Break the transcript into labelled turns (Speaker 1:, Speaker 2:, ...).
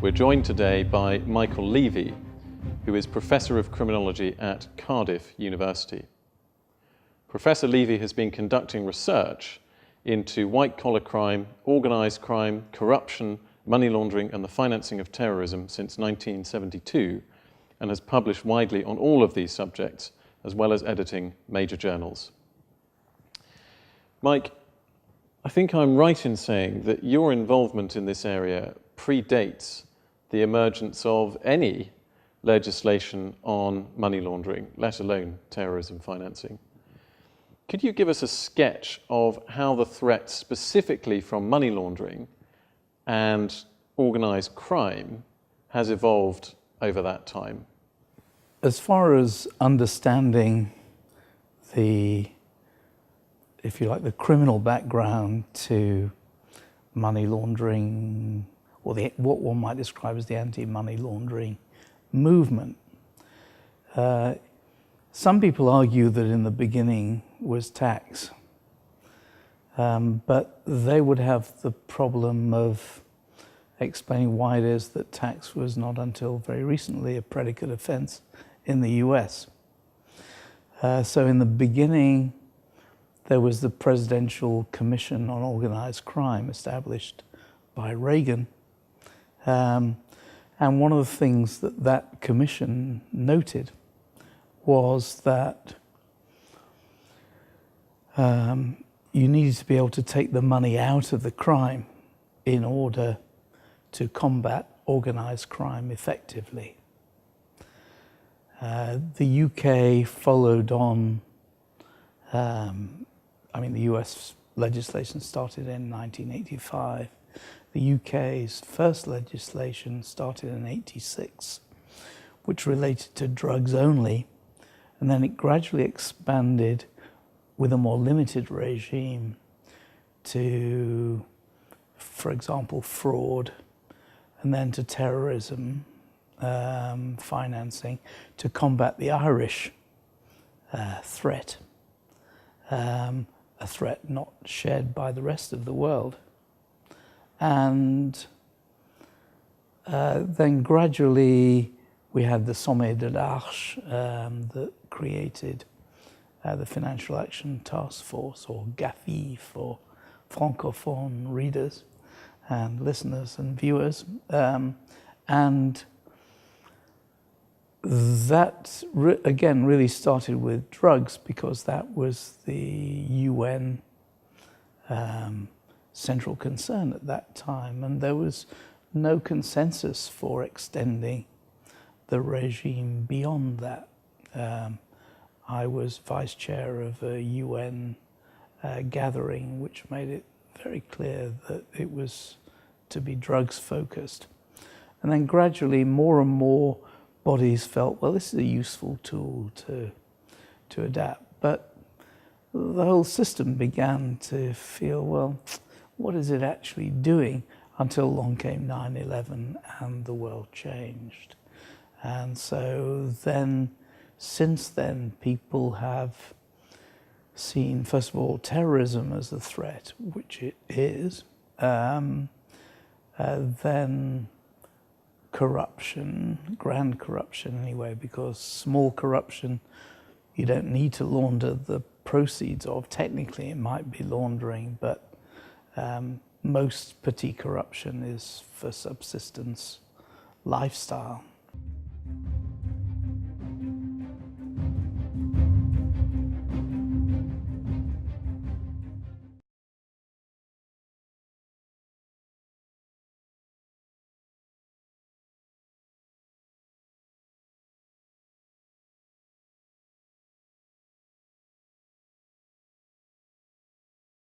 Speaker 1: We're joined today by Michael Levi, who is Professor of Criminology at Cardiff University. Professor Levi has been conducting research into white-collar crime, organised crime, corruption, money laundering and the financing of terrorism since 1972, and has published widely on all of these subjects, as well as editing major journals. Mike, I think I'm right in saying that your involvement in this area predates the emergence of any legislation on money laundering, let alone terrorism financing. Could you give us a sketch of how the threat specifically from money laundering and organised crime has evolved over that time?
Speaker 2: As far as understanding the, if you like, the criminal background to money laundering, or what one might describe as the anti-money laundering movement, some people argue that in the beginning was tax, but they would have the problem of explaining why it is that tax was not until very recently a predicate offence in the US. So in the beginning, there was the Presidential Commission on Organised Crime established by Reagan. And one of the things that that commission noted was that you needed to be able to take the money out of the crime in order to combat organised crime effectively. The UK followed on, the US legislation started in 1985. The UK's first legislation started in 1986, which related to drugs only, and then it gradually expanded with a more limited regime to, for example, fraud, and then to terrorism financing to combat the Irish threat, a threat not shared by the rest of the world. And then gradually we had the Sommet de l'Arche that created the Financial Action Task Force, or GAFI for Francophone readers and listeners and viewers. And that, again, really started with drugs because that was the UN central concern at that time. And there was no consensus for extending the regime beyond that. I was vice chair of a UN gathering which made it very clear that it was to be drugs focused. And then gradually more and more bodies felt, well, this is a useful tool to adapt. But the whole system began to feel, well, what is it actually doing? Until along came 9/11 and the world changed. And so then, since then, people have seen, first of all, terrorism as a threat, which it is, then corruption, grand corruption anyway, because small corruption you don't need to launder the proceeds of. Technically it might be laundering, but most petty corruption is for subsistence lifestyle.